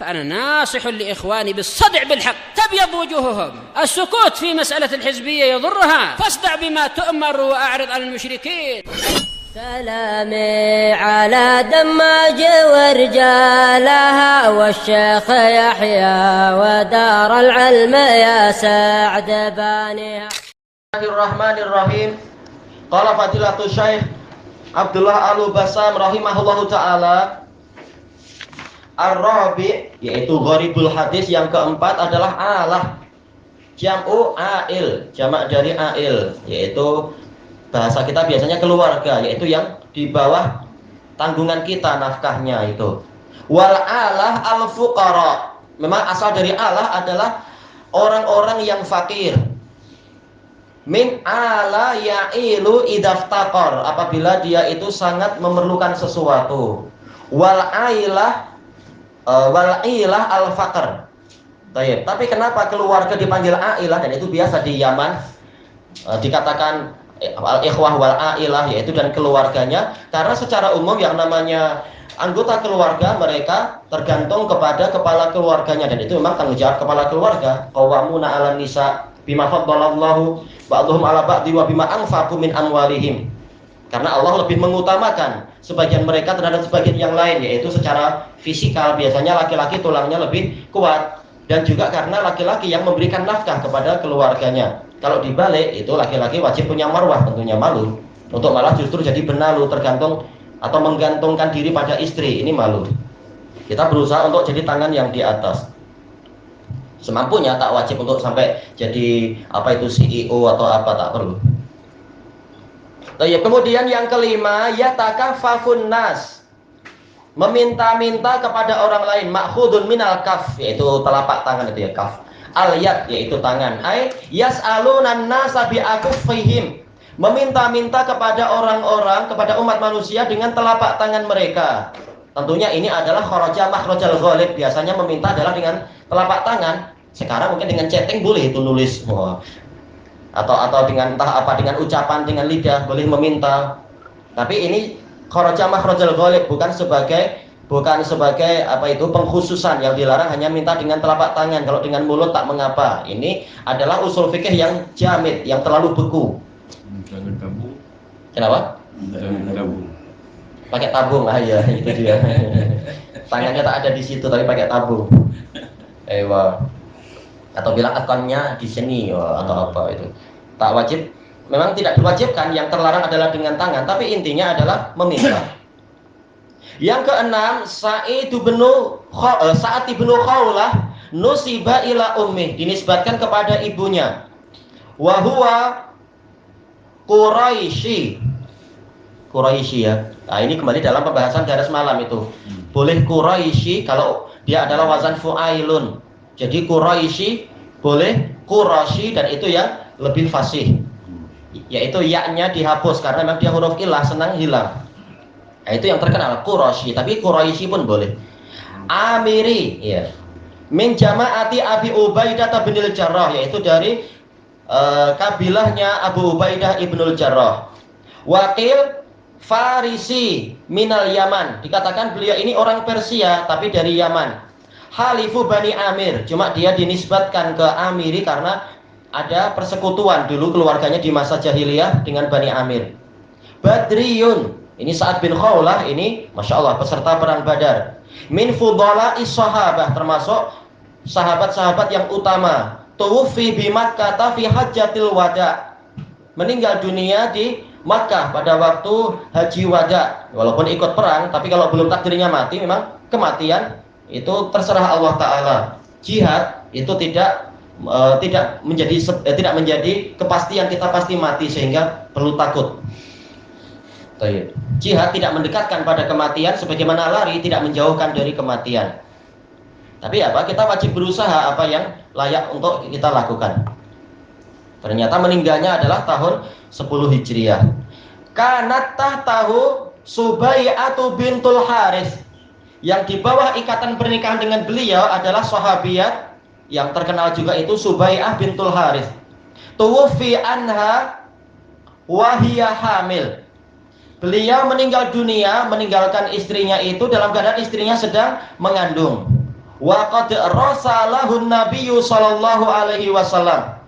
فأنا ناصح لإخواني بالصدع بالحق تبيض وجوههم. السكوت في مسألة الحزبية يضرها، فاصدع بما تؤمر وأعرض عن المشركين. سلامي على دماج ورجالها والشيخ يحيى ودار العلم يا سعد بانيها. Bismillahirrahmanirrahim. Qala fadilatul Syekh Abdullah Al-Basam rahimahullahu taala, Ar-Rabi, yaitu gharibul hadis yang keempat adalah alah. Jam'u ail, jamak dari ail, yaitu bahasa kita biasanya keluarga, yaitu yang di bawah tanggungan kita nafkahnya itu. Wal alah al-fuqara, memang asal dari alah adalah orang-orang yang fakir. Min ala ya'ilu idaftaqar, apabila dia itu sangat memerlukan sesuatu. Wal ailah al-faqr. Tapi kenapa keluarga dipanggil ailah, dan itu biasa di Yaman dikatakan al-ikhwah wal ailah, yaitu dan keluarganya, karena secara umum yang namanya anggota keluarga mereka tergantung kepada kepala keluarganya, dan itu memang tanggung jawab kepala keluarga. Qawwamuna 'alan nisa bima faddalallahu ba'dhum 'ala ba'di wa bima anfaqu min amwalihim. Karena Allah lebih mengutamakan sebagian mereka terhadap sebagian yang lain, yaitu secara fisikal biasanya laki-laki tulangnya lebih kuat, dan juga karena laki-laki yang memberikan nafkah kepada keluarganya. Kalau dibalik, itu laki-laki wajib punya marwah, tentunya malu. Untuk malah justru jadi benalu, tergantung atau menggantungkan diri pada istri, ini malu. Kita berusaha untuk jadi tangan yang di atas. Semampunya, tak wajib untuk sampai jadi apa itu CEO atau apa, tak perlu. Kemudian yang kelima, yatakaffafun nas, meminta-minta kepada orang lain. Ma'khudun minal kaf, yaitu telapak tangan itu ya, kaf. Al-yad, yaitu tangan. Ay yas'alunan nasa bi'akuffihim, meminta-minta kepada orang-orang, kepada umat manusia dengan telapak tangan mereka. Tentunya ini adalah kharaja makhrajal ghalib. Biasanya meminta adalah dengan telapak tangan. Sekarang mungkin dengan chatting boleh itu nulis. Atau dengan entah apa, dengan ucapan, dengan lidah boleh meminta. Tapi ini kharaja makhrajal ghalib, bukan sebagai apa itu pengkhususan yang dilarang, hanya minta dengan telapak tangan. Kalau dengan mulut tak mengapa. Ini adalah usul fikih yang jamid, yang terlalu beku. Jangan tabung. Kenapa? Jangan tabung. Pakai tabung, ya itu dia. Tangannya tak ada di situ tapi pakai tabung. Atau bilang akonnya di sini atau apa itu. Tak wajib, memang tidak diwajibkan, yang terlarang adalah dengan tangan, tapi intinya adalah meminta. Yang keenam, Sa'id bin Khawlah nusiba ila ummih, dinisbatkan kepada ibunya. Wa huwa Quraisy ya. Nah, ini kembali dalam pembahasan garis malam itu. Boleh Quraisy kalau dia adalah wazan fu'ailun. Jadi Quraisy boleh Quraisy, dan itu yang lebih fasih. Yaitu ya-nya dihapus karena memang dia huruf ilah, senang hilang. Nah, itu yang terkenal Quraisy, tapi Quraisy pun boleh. Amiri, ya. Min jama'ati Abi Ubaidah bin Al-Jarrah, yaitu dari kabilahnya Abu Ubaidah ibnul Jarrah. Wakil Farisi minal Yaman, dikatakan beliau ini orang Persia tapi dari Yaman. Halifu Bani Amir, cuma dia dinisbatkan ke Amiri karena ada persekutuan dulu keluarganya di masa jahiliyah dengan Bani Amir. Badriyun, ini Sa'ad bin Khawlah, ini Masya Allah peserta perang Badar. Min fudhala'is sahabah, termasuk sahabat-sahabat yang utama. Tuwfi bi Makkah fi hajjatil wada, meninggal dunia di Makkah pada waktu haji wada. Walaupun ikut perang, tapi kalau belum takdirnya mati, memang kematian itu terserah Allah Ta'ala. Jihad itu tidak menjadi kepastian kita pasti mati sehingga perlu takut. Jihad tidak mendekatkan pada kematian, sebagaimana lari tidak menjauhkan dari kematian. Tapi apa? Kita wajib berusaha apa yang layak untuk kita lakukan. Ternyata meninggalnya adalah tahun 10 Hijriah. Kanat tahtahu Subai'atu bintul Harits. Yang di bawah ikatan pernikahan dengan beliau adalah sahabiyat yang terkenal juga itu Subai'ah bintul Harits. Tuwfi anha wahiyah hamil. Beliau meninggal dunia meninggalkan istrinya itu dalam keadaan istrinya sedang mengandung. Wa qad rasalahu Nabiyyu sallallahu alaihi wasallam.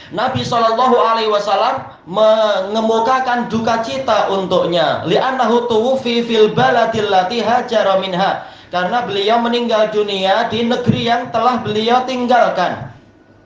Nabi sallallahu alaihi wasallam mengemukakan duka cita untuknya, li'annahu tuwfi fil baladil lati hajara minha, karena beliau meninggal dunia di negeri yang telah beliau tinggalkan.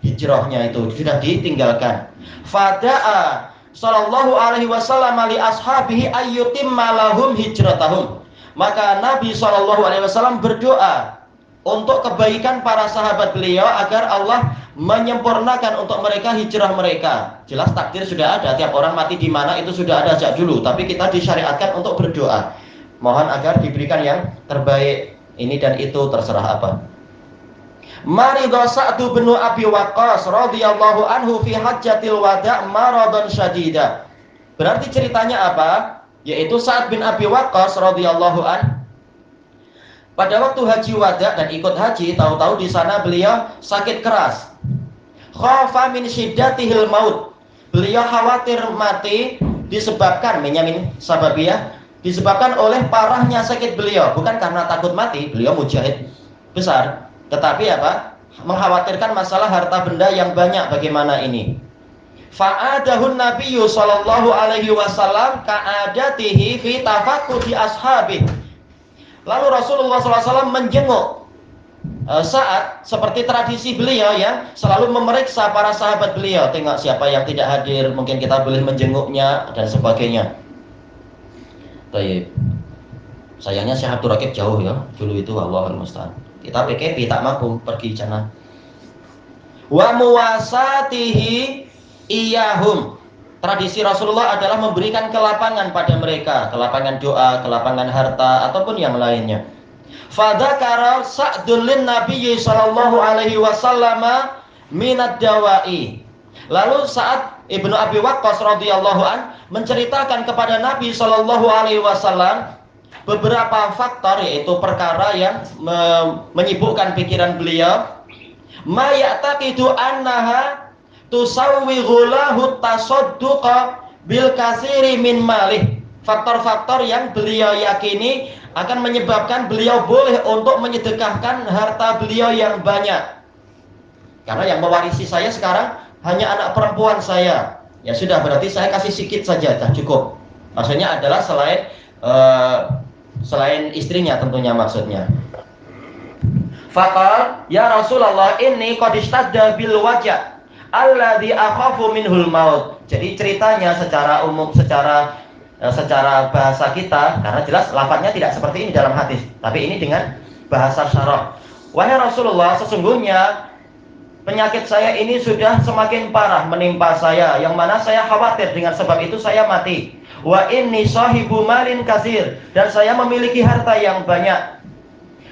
Hijrahnya itu sudah ditinggalkan. Fada'a sallallahu alaihi wasallam li ashabihi ayyutimma lahum hijratahum. Maka Nabi sallallahu alaihi wasallam berdoa untuk kebaikan para sahabat beliau agar Allah menyempurnakan untuk mereka hijrah mereka. Jelas takdir sudah ada, tiap orang mati di mana itu sudah ada sejak dulu, tapi kita disyariatkan untuk berdoa. Mohon agar diberikan yang terbaik, ini dan itu terserah apa. Maridho Sa'd bin Abi Waqqas radhiyallahu anhu fi hajjatil wada' maradan syadida. Berarti ceritanya apa? Yaitu Sa'd bin Abi Waqqas radhiyallahu anhu pada waktu haji wada dan ikut haji, tahu-tahu di sana beliau sakit keras. Khafa min shiddatihil maut. Beliau khawatir mati disebabkan menyamin sababiyah, disebabkan oleh parahnya sakit beliau, bukan karena takut mati, beliau mujahid besar, tetapi apa? Mengkhawatirkan masalah harta benda yang banyak. Bagaimana ini? Fa'adahun Nabiyyu sallallahu alaihi wasallam ka'adatihi fi tafaqqudi ashabihi. Lalu Rasulullah SAW menjenguk Sa'ad seperti tradisi beliau yang selalu memeriksa para sahabat beliau, tengok siapa yang tidak hadir, mungkin kita boleh menjenguknya dan sebagainya. Baik. Sayangnya Syekh Abdul Raqib jauh ya, dulu itu Allahul musta'an. Kita PKP tak mampu pergi sana. Wa muwasatihi iyahum. Tradisi Rasulullah adalah memberikan kelapangan pada mereka, kelapangan doa, kelapangan harta, ataupun yang lainnya. Fadzakara Sa'dun lin Nabiyyi sallallahu alaihi wasallam minad dawa'i. Lalu saat Ibnu Abi Waqqas radhiyallahu an menceritakan kepada Nabi sallallahu alaihi wasallam beberapa faktor, yaitu perkara yang menyibukkan pikiran beliau. Ma ya'taqidu annaha tusawwighu lahu tasadduqa bil katsiri min malih. Faktor-faktor yang beliau yakini akan menyebabkan beliau boleh untuk menyedekahkan harta beliau yang banyak. Karena yang mewarisi saya sekarang hanya anak perempuan saya. Ya sudah, berarti saya kasih sedikit saja, dah cukup. Maksudnya adalah selain istrinya tentunya maksudnya. Faqal ya Rasulullah inni qad istadda bil wajah alladzi akhafu minhul maut. Jadi ceritanya secara umum, secara bahasa kita, karena jelas lafadznya tidak seperti ini dalam hadis, tapi ini dengan bahasa syarah. Wahai Rasulullah, sesungguhnya penyakit saya ini sudah semakin parah menimpa saya, yang mana saya khawatir dengan sebab itu saya mati. Wa inni sahibu malin katsir, dan saya memiliki harta yang banyak.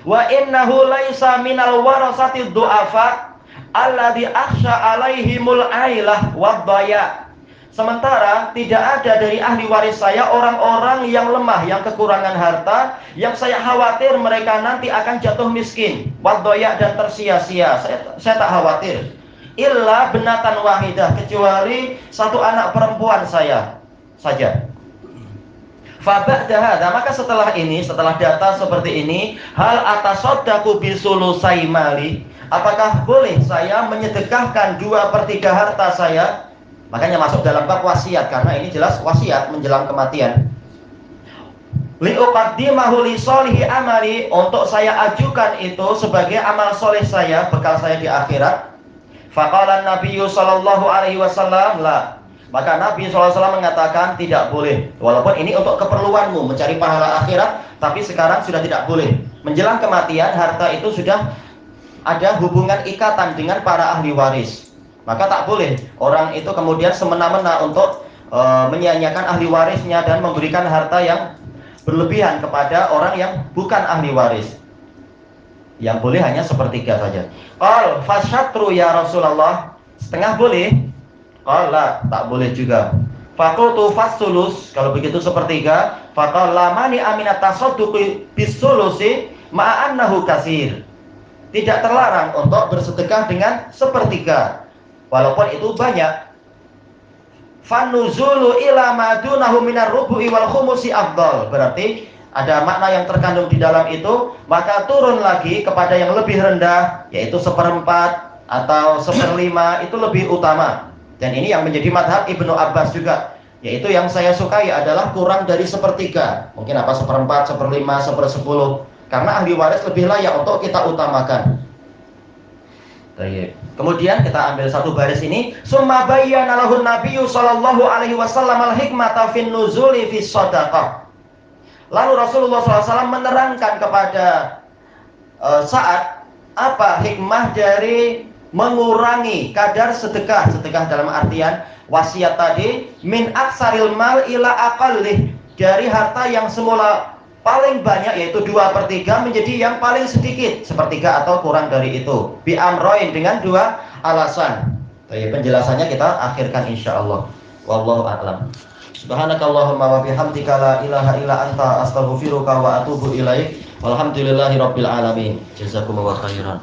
Wa innahu laisa minal warasati du'afa alladzi akhsha alaihimul ailah wadh-dhaya. Sementara tidak ada dari ahli waris saya orang-orang yang lemah, yang kekurangan harta, yang saya khawatir mereka nanti akan jatuh miskin, wadh-dhaya, dan tersia-sia. Saya tak khawatir. Illa benatan wahidah, kecuali satu anak perempuan saya saja. Fa ba'da hadza, maka setelah ini, setelah data seperti ini, hal atasaddaqu bisulusai mali. Apakah boleh saya menyedekahkan 2/3 harta saya? Makanya masuk dalam bab wasiat, karena ini jelas wasiat menjelang kematian. Liuqaddimahu li sholihi amali, untuk saya ajukan itu sebagai amal soleh saya, bekal saya di akhirat. Faqala Nabiyyu sallallahu alaihi wasallam la. Maka Nabi SAW mengatakan tidak boleh. Walaupun ini untuk keperluanmu mencari pahala akhirat, tapi sekarang sudah tidak boleh. Menjelang kematian harta itu sudah ada hubungan ikatan dengan para ahli waris. Maka tak boleh orang itu kemudian semena-mena untuk menyia-nyiakan ahli warisnya dan memberikan harta yang berlebihan kepada orang yang bukan ahli waris. Yang boleh hanya 1/3 saja. Qal fasyatru ya Rasulullah, setengah boleh? Qal la, tak boleh juga. Faqultu fasulus, kalau begitu 1/3. Faqal lamani aminat tasadduqi bisulusi ma'annahu kasir. Tidak terlarang untuk bersedekah dengan 1/3, walaupun itu banyak. Fanuzulu ila madunahu minar rubu'i wal khumusi afdal. Berarti ada makna yang terkandung di dalam itu, maka turun lagi kepada yang lebih rendah, yaitu 1/4 atau 1/5, itu lebih utama. Dan ini yang menjadi madhab Ibnu Abbas juga, yaitu yang saya sukai adalah kurang dari 1/3. Mungkin 1/4, 1/5, 1/10, karena ahli waris lebih layak untuk kita utamakan. Baik. Kemudian kita ambil satu baris ini, summa bayyana lahun nabiyyu sallallahu alaihi wasallam al-hikmata fin nuzuli fi shadaqah. Lalu Rasulullah SAW menerangkan kepada Sa'ad apa hikmah dari mengurangi kadar sedekah. Sedekah dalam artian wasiat tadi, min aksaril mal ila aqallih, dari harta yang semula paling banyak yaitu 2/3 menjadi yang paling sedikit 1/3 atau kurang dari itu. Bi amroin, dengan 2 alasan. Baik, penjelasannya kita akhirkan insyaallah. Wallahu a'lam. Subhanakallahumma wa bihamdika la ilaha illa anta astaghfiruka wa atubu ilaik. Walhamdulillahirabbil alamin. Jazakumullahu khairan.